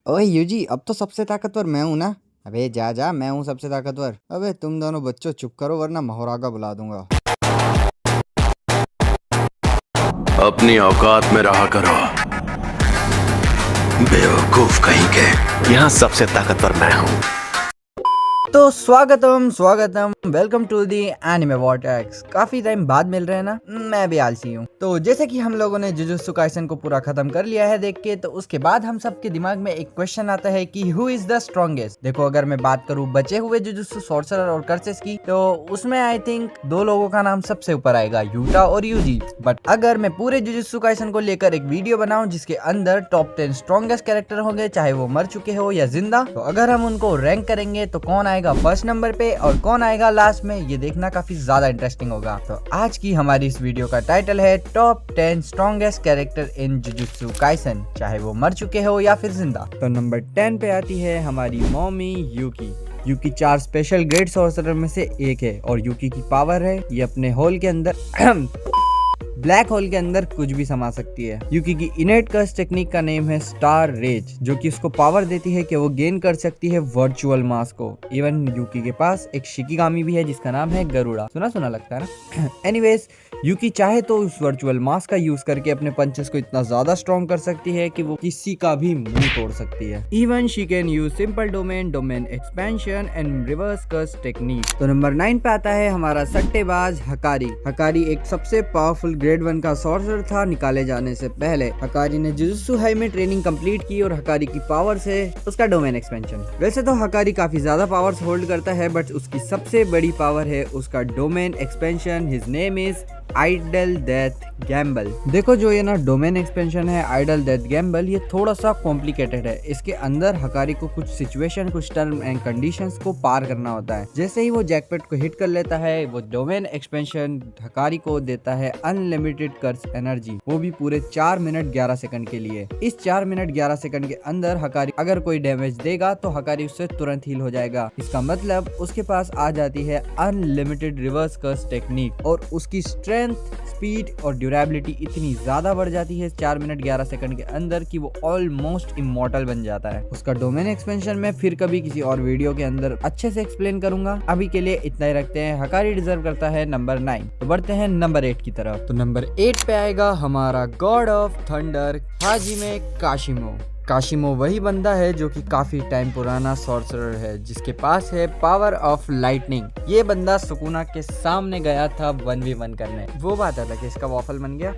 ओए यूजी, अब तो सबसे ताकतवर मैं हूं ना। अबे जा जा, मैं हूं सबसे ताकतवर। अबे तुम दोनों बच्चों चुप करो वरना मोहरागा बुला दूंगा। अपनी औकात में रहा करो, बेवकूफ कहीं के। यहाँ सबसे ताकतवर मैं हूँ। तो स्वागतम स्वागतम, welcome to the anime vortex. काफी टाइम बाद मिल रहे हैं ना। मैं भी आलसी हूँ। तो जैसे कि हम लोगों ने जुजुत्सु काइसन को पूरा खत्म कर लिया है देख के, तो उसके बाद हम सबके दिमाग में एक क्वेश्चन आता है कि हु इज द स्ट्रॉन्गेस्ट। देखो, अगर मैं बात करूँ बचे हुए जुजुत्सु सॉर्सरर और कर्सेस की, तो उसमें आई थिंक दो लोगों का नाम सबसे ऊपर आएगा, यूटा और यूजी। बट अगर मैं पूरे जुजुत्सु काइसन को लेकर एक वीडियो बनाऊं जिसके अंदर टॉप 10 स्ट्रॉन्गेस्ट कैरेक्टर होंगे, चाहे वो मर चुके हो या जिंदा, तो अगर हम उनको रैंक करेंगे तो कौन आएगा फर्स्ट नंबर पे और कौन आएगा लास्ट में, ये देखना काफी ज्यादा इंटरेस्टिंग होगा। तो आज की हमारी इस वीडियो का टाइटल है top 10 strongest character in Jujutsu Kaisen, चाहे वो मर चुके हो या फिर जिंदा। तो नंबर 10 पे आती है हमारी मॉमी यूकी। यूकी 4 स्पेशल ग्रेड सॉर्सरर में से एक है और यूकी की पावर है ये अपने होल के अंदर ब्लैक होल के अंदर कुछ भी समा सकती है। यूकी की इनेट कर्स टेक्निक का नेम है स्टार रेज, जो कि उसको पावर देती है कि वो गेन कर सकती है वर्चुअल मास को। इवन यूकी के पास एक शिकिगामी भी है जिसका नाम है गरुड़ा। सुना सुना लगता है ना। एनीवेज, यूकी चाहे तो उस वर्चुअल मास का यूज करके अपने पंचेस को इतना ज्यादा स्ट्रॉन्ग कर सकती है कि वो किसी का भी मुंह तोड़ सकती है। Even she can use simple domain, domain expansion and reverse curse technique. तो नंबर 9 पे आता है हमारा सट्टेबाज हकारी। हकारी एक सबसे पावरफुल ग्रेड 1 का सॉर्सरर था निकाले जाने से पहले। हकारी ने जुजुत्सु हाई में ट्रेनिंग कंप्लीट की और हकारी की पावर से उसका डोमेन एक्सपेंशन। वैसे तो हकारी काफी ज्यादा पावर्स होल्ड करता है, बट उसकी सबसे बड़ी पावर है उसका domain expansion. His name is idle death gamble. देखो, जो ये ना डोमेन एक्सपेंशन है आइडल डेथ गैम्बल, ये थोड़ा सा कॉम्प्लिकेटेड है। इसके अंदर हकारी को कुछ सिचुएशन, कुछ टर्म एंड कंडीशंस को पार करना होता है। जैसे ही वो जैकपॉट को हिट कर लेता है, वो डोमेन एक्सपेंशन हकारी को देता है अनलिमिटेड कर्स एनर्जी, वो भी पूरे 4 मिनट 11 सेकंड के लिए। इस 4 मिनट 11 सेकंड के अंदर हकारी अगर कोई डैमेज देगा तो हकारी उससे तुरंत हील हो जाएगा। इसका मतलब उसके पास आ जाती है अनलिमिटेड रिवर्स कर्स टेक्निक और उसकी स्ट्रेंथ, स्पीड और ड्यूरेबिलिटी इतनी ज्यादा बढ़ जाती है 4 मिनट 11 सेकंड के अंदर कि वो ऑलमोस्ट इमॉर्टल बन जाता है। उसका डोमेन एक्सपेंशन में फिर कभी किसी और वीडियो के अंदर अच्छे से एक्सप्लेन करूंगा। अभी के लिए इतना ही रखते हैं। हकारी डिजर्व करता है नंबर 9। तो बढ़ते हैं नंबर 8 की तरफ। तो नंबर 8 पे आएगा हमारा गॉड ऑफ थंडर हाजिमे काशिमो। काशिमो वही बंदा है जो कि काफी टाइम पुराना सॉर्सरर है जिसके पास है पावर ऑफ लाइटनिंग। ये बंदा सुकुना के सामने गया था 1v1 करने। वो बात अलग है, इसका वॉफल बन गया।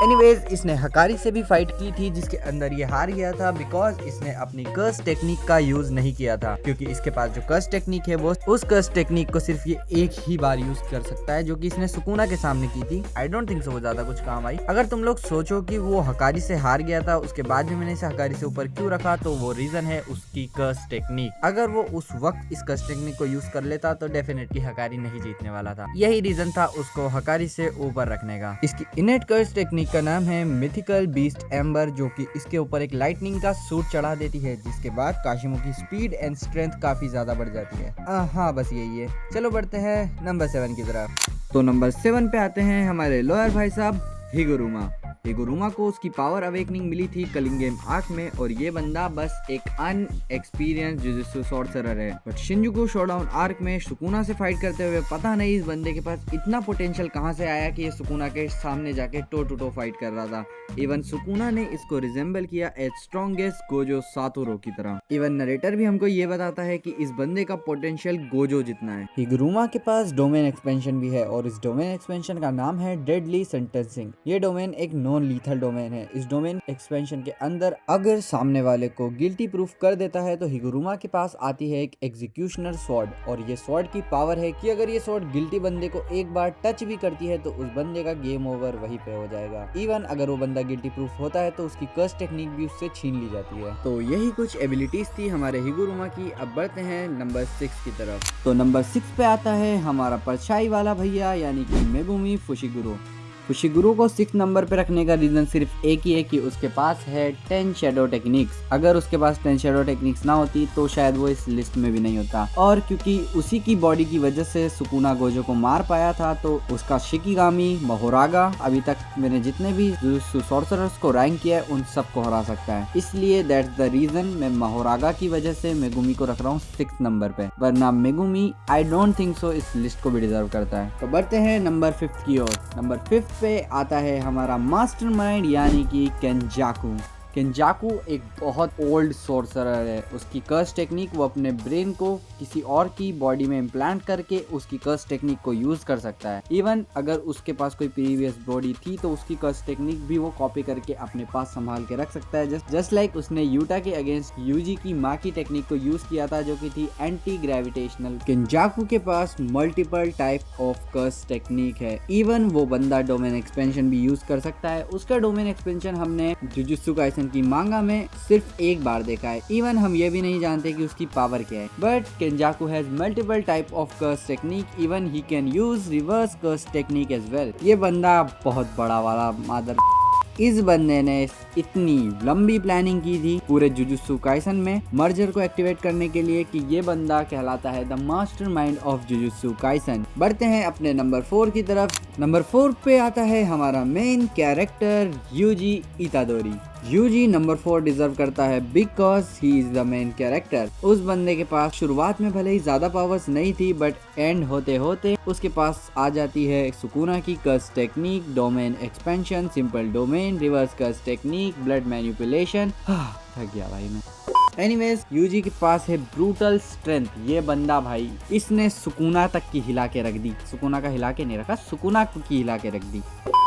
एनीवेज, इसने हकारी से भी फाइट की थी जिसके अंदर ये हार गया था बिकॉज इसने अपनी कर्स टेक्निक का यूज नहीं किया था, क्योंकि इसके पास जो कर्स टेक्निक है वो उस कर्स टेक्निक को सिर्फ ये एक ही बार यूज कर सकता है, जो कि इसने सुकुना के सामने की थी। आई डोंट थिंक सो वो ज्यादा कुछ काम आई। अगर तुम लोग सोचो कि वो हकारी से हार गया था उसके बाद भी मैंने इसे हकारी से ऊपर क्यों रखा, तो वो रीजन है उसकी कर्स टेक्निक। अगर वो उस वक्त इस कर्स टेक्निक को यूज कर लेता तो डेफिनेटली हकारी नहीं जीतने वाला था। यही रीजन था उसको हकारी से ऊपर रखने का। इसकी इनेट कर्स टेक्निक का नाम है मिथिकल बीस्ट एम्बर, जो कि इसके ऊपर एक लाइटनिंग का सूट चढ़ा देती है, जिसके बाद काशिमो की स्पीड एंड स्ट्रेंथ काफी ज्यादा बढ़ जाती है। हाँ, बस यही है। चलो बढ़ते हैं नंबर 7 की तरफ। तो नंबर 7 पे आते हैं हमारे लॉयर भाई साहब हिगुरुमा। हिगुरुमा को उसकी पावर अवेकनिंग मिली थी कलिंगेम आर्क में और ये बंदा बस एक अनएक्सपीरियंस जुजुत्सु सॉर्सरर है। बट शिनजुकु शोडाउन आर्क में सुकुना से फाइट करते हुए पता नहीं इस बंदे के पास इतना पोटेंशियल कहां से आया कि ये सुकुना के सामने जाके टो टू टो फाइट कर रहा था। इवन सुकुना ने इसको रिजेंबल किया एज स्ट्रॉन्गेस्ट गोजो सातोरो की तरह। इवन नरेटर भी हमको ये बताता है कि इस बंदे का पोटेंशियल गोजो जितना है। हिगुरुमा के पास डोमेन एक्सपेंशन भी है और इस डोमेन एक्सपेंशन का नाम है डेडली सेंटेंसिंग। ये डोमेन एक नॉन लीथल डोमेन है। इस डोमेन एक्सपेंशन के अंदर अगर सामने वाले को गिल्टी प्रूफ कर देता है तो हिगुरुमा के पास आती है एक एग्जीक्यूशनर स्वॉर्ड और ये स्वॉर्ड की पावर है कि अगर ये स्वॉर्ड गिल्टी बंदे को एक बार टच भी करती है तो उस बंदे का गेम ओवर वहीं पे हो जाएगा। इवन अगर वो बंदा गिल्टी प्रूफ होता है तो उसकी कर्स टेक्निक भी उससे छीन ली जाती है। तो यही कुछ एबिलिटीज थी हमारे हिगुरुमा की। अब बढ़ते हैं नंबर 6 की तरफ। तो नंबर 6 पे आता है हमारा परछाई वाला भैया यानी कि मेगुमी फुशिगुरो। फुशिगुरु को 6 नंबर पे रखने का रीजन सिर्फ एक ही है कि उसके पास है 10 शैडो टेक्निक्स। अगर उसके पास 10 शैडो टेक्निक्स ना होती तो शायद वो इस लिस्ट में भी नहीं होता। और क्योंकि उसी की बॉडी की वजह से सुकुना गोजो को मार पाया था, तो उसका शिकिगामी मोहोरागा अभी तक मैंने जितने भी जुजुत्सु सॉर्सरर्स को रैंक किया है उन सबको हरा सकता है। इसलिए दैट्स द रीजन मैं मोहोरागा की वजह से मेगुमी को रख रहा हूँ 6 नंबर पे, वरना Megumi I don't think so इस लिस्ट को भी डिजर्व करता है। तो बढ़ते हैं नंबर 5 की ओर। नंबर 5 पे आता है हमारा मास्टरमाइंड यानी कि केंजाकू। केंजाकू एक बहुत ओल्ड सोर्सरर है। उसकी कर्स टेक्निक वो अपने ब्रेन को किसी और की बॉडी में इम्प्लांट करके उसकी कर्स टेक्निक को यूज कर सकता है। इवन अगर उसके पास कोई प्रीवियस बॉडी थी तो उसकी कर्स टेक्निक भी वो कॉपी करके अपने पास संभाल के रख सकता है। जस्ट लाइक उसने यूटा के अगेंस्ट यूजी की माँ की टेक्निक को यूज किया था जो कि थी एंटी ग्रेविटेशनल। केंजाकू के पास multiple type of curse technique है। इवन वो बंदा डोमेन एक्सपेंशन भी यूज कर सकता है। उसका डोमेन एक्सपेंशन हमने जुजुत्सु काइसेन की मांगा में सिर्फ एक बार देखा है। इवन हम ये भी नहीं जानते कि उसकी पावर क्या है। But Kenjaku has multiple type of curse technique. Even he can use reverse curse technique as well. ये बंदा बहुत बड़ा वाला मादर। इस बंदे ने इतनी लंबी प्लानिंग की थी पूरे जुजुत्सु काइसन में मर्जर को एक्टिवेट करने के लिए कि ये बंदा कहलाता है the mastermind of jujutsu Kaisen. बढ़ते हैं अपने नंबर 4 की तरफ। नंबर 4 पे आता है हमारा main character Yuji Itadori. Yuji number 4 deserve करता है because he is the main character. उस बंदे के पास शुरुआत में भले ही ज्यादा पावर्स नहीं थी, बट एंड होते होते उसके पास आ जाती है सुकुना की curse technique, domain expansion, simple domain, reverse curse technique, blood manipulation. थक गया भाई मैं। एनीवेज यूजी के पास है ब्रूटल स्ट्रेंथ। ये बंदा भाई इसने सुकुना तक की हिला के रख दी। सुकुना का हिला के नहीं रखा, सुकुना की हिला के रख दी।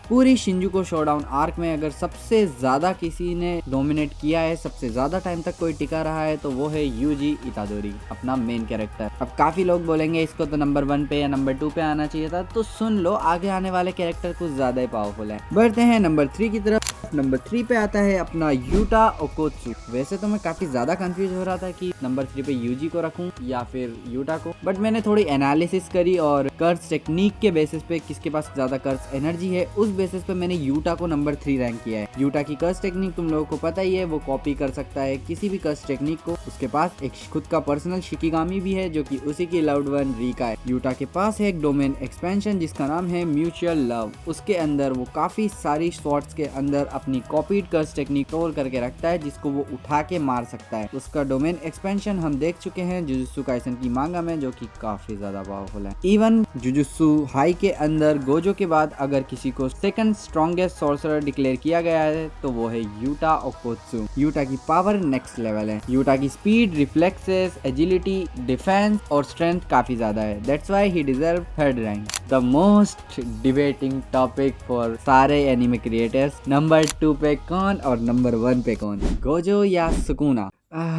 पूरी शिंजुको शोडाउन आर्क में अगर सबसे ज्यादा किसी ने डोमिनेट किया है, सबसे ज्यादा टाइम तक कोई टिका रहा है तो वो है यूजी इतादोरी, अपना मेन कैरेक्टर। अब काफी लोग बोलेंगे इसको तो नंबर 1 पे या नंबर 2 पे आना चाहिए था, तो सुन लो आगे आने वाले कैरेक्टर कुछ ज्यादा ही पावरफुल है। बढ़ते हैं नंबर 3 की तरफ। नंबर 3 पे आता है अपना यूटा ओकोत्सु। वैसे तो मैं काफी ज्यादा कंफ्यूज हो रहा था कि नंबर 3 पे यूजी को रखूं या फिर यूटा को, बट मैंने थोड़ी एनालिसिस करी और कर्स टेक्निक के बेसिस पे किसके पास ज्यादा कर्स एनर्जी है उस बेसिस पे मैंने यूटा को नंबर 3 रैंक किया है। यूटा की कर्स टेक्निक तुम लोगों को पता ही है, वो कॉपी कर सकता है किसी भी कर्स टेक्निक को। उसके पास एक खुद का पर्सनल शिकिगामी भी है जो कि उसी की लव्ड वन रीका है। यूटा के पास है एक डोमेन एक्सपेंशन जिसका नाम है म्यूचुअल लव। उसके अंदर वो काफी सारी स्वॉर्ड्स के अंदर अपनी कॉपीड कर्स टेक्निक स्टोर करके रखता है जिसको वो उठा के मार सकता है। उसका डोमेन एक्सपेंशन हम देख चुके हैं जुजुत्सु काइसन की मांगा में, जो कि काफी ज्यादा पावरफुल है। इवन जुजुत्सु हाई के अंदर गोजो के बाद अगर किसी को सेकंड स्ट्रॉन्गेस्ट सॉर्सरर डिक्लेयर किया गया है तो वो है यूटा ओकोत्सु। यूटा की पावर नेक्स्ट लेवल है। यूटा की स्पीड, रिफ्लेक्सेस, एजिलिटी, डिफेंस और स्ट्रेंथ काफी ज्यादा है। That's why he deserve 3rd rank. The most debating topic for सारे एनिमे क्रिएटर्स, नंबर 2 पे कौन और नंबर 1 पे कौन, गोजो या सुकुना?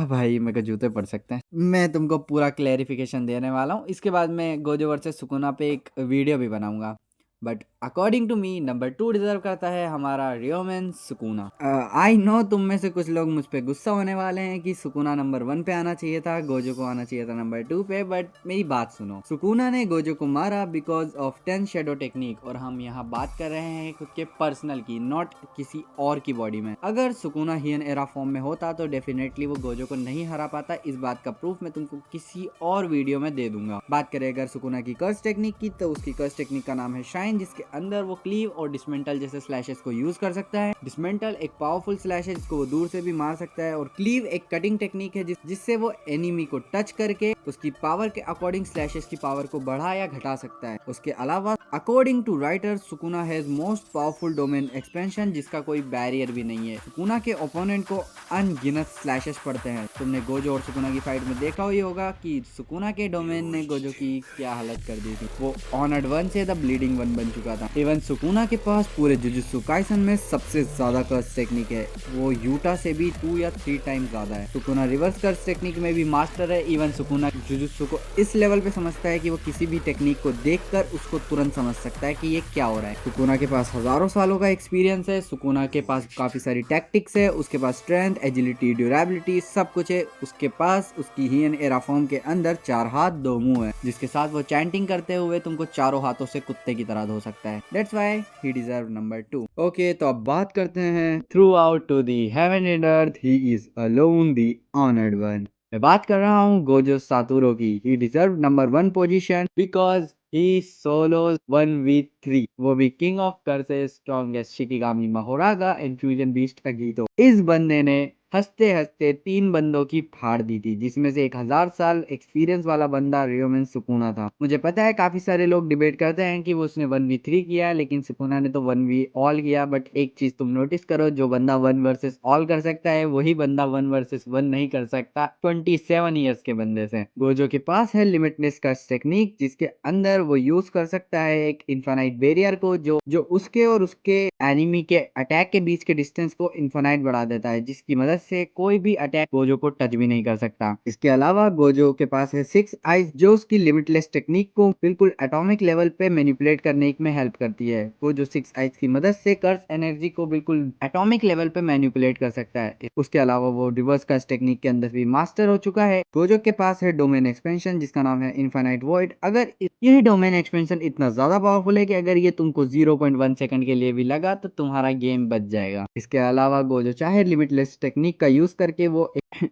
भाई मेरे को जूते पड़ सकते हैं। मैं तुमको पूरा क्लैरिफिकेशन देने वाला हूँ। इसके बाद मैं गोजो वर्सेस सुकुना पे एक वीडियो भी बनाऊंगा। But according to me number 2 deserve करता है हमारा रियोमेन सुकुना। आई नो तुम में से कुछ लोग मुझ पे गुस्सा होने वाले हैं कि सुकुना नंबर 1 पे आना चाहिए था, गोजो को आना चाहिए था नंबर 2 पे, बट मेरी बात सुनो। सुकुना ने गोजो को मारा बिकॉज ऑफ 10 शैडो टेक्निक, और हम यहाँ बात कर रहे हैं खुद के पर्सनल की, नॉट किसी और की बॉडी में। अगर सुकुना हियन एरा फॉर्म में होता तो डेफिनेटली वो गोजो को नहीं हरा पाता। इस बात का प्रूफ मैं तुमको किसी और वीडियो में दे दूंगा। बात करें अगर सुकुना की कर्स टेक्निक की, तो उसकी कर्स टेक्निक का नाम है शाइन, जिसके अंदर वो क्लीव और डिसमेंटल जैसे स्लैशेस को यूज कर सकता है। डिसमेंटल एक पावरफुल स्लैश है जिसको वो दूर से भी मार सकता है, और क्लीव एक कटिंग टेक्निक है जिससे वो एनिमी को टच करके उसकी पावर के अकॉर्डिंग स्लैशेस की पावर को बढ़ा या घटा सकता है। उसके अलावा according to writer Sukuna has most powerful domain expansion जिसका कोई बैरियर भी नहीं है। सुकुना के ओपोनेंट को अनगिनत स्लैशेस पड़ते हैं। तुमने गोजो और सुकुना की फाइट में देखा ही होगा कि सुकुना के डोमेन ने गोजो की क्या हालत कर दी थी। वो ऑनर्ड 1 से द ब्लीडिंग 1 बन चुका था। इवन सुकुना के पास पूरे जुजुत्सु काइसन में सबसे ज्यादा कर्स टेक्निक है। वो यूटा से भी 2 या 3 टाइम ज्यादा है। सुकुना रिवर्स कर्स टेक्निक में भी मास्टर है। इवन सुकुना जुजुत्सु को इस लेवल पे समझता है कि वो किसी भी टेक्निक को देखकर उसको तुरंत समझ सकता है कि ये क्या हो रहा है। सुकुना के पास हजारों सालों का एक्सपीरियंस है। सुकुना के पास काफी सारी टैक्टिक्स है। उसके पास स्ट्रेंथ, एजिलिटी, ड्यूरेबिलिटी सब कुछ है। उसके पास उसकी हियन एरा फॉर्म के अंदर 4 हाथ 2 मुंह है, जिसके साथ वो चैंटिंग करते हुए तुमको चारों हाथों से कुत्ते की तरह बर्बाद हो सकता है। That's why he deserve number 2। Okay, तो अब बात करते हैं throughout to the heaven and earth he is alone the honoured one. मैं बात कर रहा हूँ गोजो सातोरू की। He deserve number 1 position because he solos 1v3, वो भी king of curses, strongest shikigami Mahoraga and fusion beast Agito. इस बंदे ने हंसते हंसते 3 बंदों की फाड़ दी थी, जिसमें से 1000 साल एक्सपीरियंस वाला बंदा रियोमेन सुकुना था। मुझे पता है काफी सारे लोग डिबेट करते हैं कि वो उसने 1v3 किया, लेकिन सुकुना ने तो 1v ऑल किया। बट एक चीज तुम नोटिस करो, जो बंदा 1 वर्सेस ऑल कर सकता है वही बंदा 1 वर्सेस 1 नहीं कर सकता 27 ईयर्स के बंदे से। गोजो के पास है लिमिटलेस कर्स टेक्निक, जिसके अंदर वो यूज कर सकता है एक इन्फानाइट बैरियर को, जो उसके और उसके एनिमी के अटैक के बीच के डिस्टेंस को इन्फानाइट बढ़ा देता है, जिसकी मदद से कोई भी अटैक गोजो को टच भी नहीं कर सकता। इसके अलावा गोजो के पास है 6 आइज, जो उसकी लिमिटलेस टेक्निक को बिल्कुल एटॉमिक लेवल पे मैनिपुलेट करने में हेल्प करती है। गोजो 6 आइज की मदद से कर्स एनर्जी को बिल्कुल एटॉमिक लेवल पे मैनिपुलेट कर सकता है। उसके अलावा वो रिवर्स कर्स टेक्निक के अंदर भी मास्टर हो चुका है। गोजो के पास है डोमेन एक्सपेंशन, जिसका नाम है इनफाइनाइट वॉइड। अगर यह डोमेन एक्सपेंशन इतना ज्यादा पावरफुल है कि अगर ये तुमको 0.1 सेकंड के लिए भी लगा तो तुम्हारा गेम बच जाएगा। इसके अलावा गोजो चाहे लिमिटलेस टेक्निक का यूज करके वो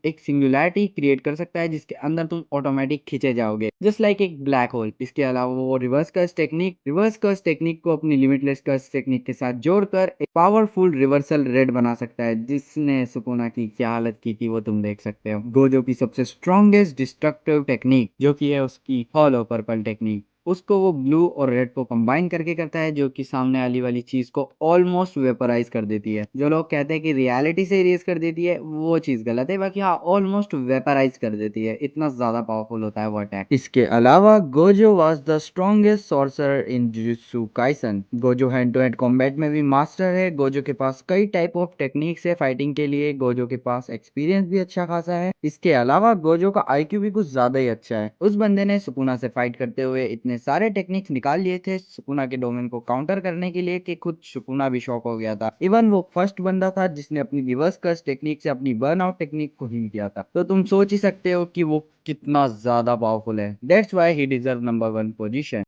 एक सिंगुलैरिटी क्रिएट कर सकता है, जिसके अंदर तुम ऑटोमेटिक खींचे जाओगे, जस्ट लाइक एक ब्लैक होल। इसके अलावा वो रिवर्स कर्स टेक्निक को अपनी लिमिटलेस कर्स टेक्निक के साथ जोड़कर एक पावरफुल रिवर्सल रेड बना सकता है, जिसने सुकुना की क्या हालत की थी वो तुम देख सकते हो। गोजो की सबसे स्ट्रॉन्गेस्ट डिस्ट्रक्टिव टेक्निक जो कि है उसकी हॉलो पर्पल टेक्निक, उसको वो ब्लू और रेड को कंबाइन करके करता है, जो कि सामने वाली चीज को ऑलमोस्ट वेपराइज कर देती है। जो लोग कहते हैं कि रियलिटी से इरेज कर देती है, वो चीज गलत है। बाकी हाँ, ऑलमोस्ट वेपराइज कर देती है, इतना ज्यादा पावरफुल होता है वो अटैक। इसके अलावा Gojo was the strongest sorcerer in Jujutsu Kaisen. Gojo hand to hand combat में भी मास्टर है। गोजो के पास कई टाइप ऑफ टेक्निक्स है फाइटिंग के लिए। गोजो के पास एक्सपीरियंस भी अच्छा खासा है। इसके अलावा गोजो का आईक्यू भी कुछ ज्यादा ही अच्छा है। उस बंदे ने सुकुना से फाइट करते हुए इतने सारे टेक्निक्स निकाल लिए थे सुकुना के डोमेन को काउंटर करने के लिए कि खुद सुकुना भी शॉक हो गया था। इवन वो फर्स्ट बंदा था जिसने अपनी रिवर्स कर्स टेक्निक से अपनी बर्नआउट टेक्निक को हील किया था। तो तुम सोच ही सकते हो कि वो कितना ज्यादा पावरफुल है। That's why he deserve number 1 position.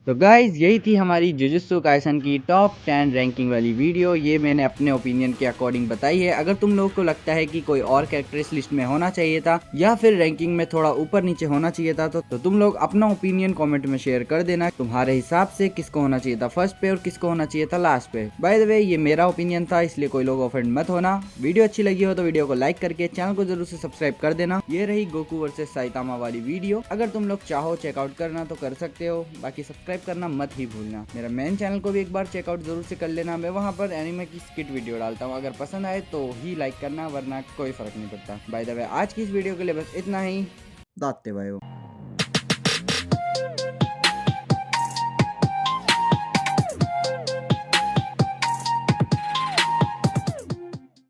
तो गाइज, यही थी हमारी जुजुत्सु काइसन की टॉप 10 रैंकिंग वाली वीडियो। ये मैंने अपने ओपिनियन के अकॉर्डिंग बताई है। अगर तुम लोग को लगता है कि कोई और कैरेक्टर इस लिस्ट में होना चाहिए था या फिर रैंकिंग में थोड़ा ऊपर नीचे होना चाहिए था, तो तुम लोग अपना ओपिनियन कमेंट में शेयर कर देना। तुम्हारे हिसाब से किसको होना चाहिए था फर्स्ट पे और किसको होना चाहिए था लास्ट पे। बाय द वे, ये मेरा ओपिनियन था, इसलिए कोई लोग ऑफेंड मत होना। वीडियो अच्छी लगी हो तो वीडियो को लाइक करके चैनल को जरूर से सब्सक्राइब कर देना। ये रही गोकू वर्सेस साइतामा वाली वीडियो। अगर तुम लोग चाहो चेकआउट करना तो कर सकते हो, बाकी सब्सक्राइब करना मत ही भूलना। मेरा मेन चैनल को भी एक बार चेकआउट जरूर से कर लेना। मैं वहां पर एनिमे की स्किट वीडियो डालता हूँ। अगर पसंद आए तो ही लाइक करना, वरना कोई फर्क नहीं पड़ता। बाय द वे, आज की इस वीडियो के लिए बस इतना ही। दाते भाई।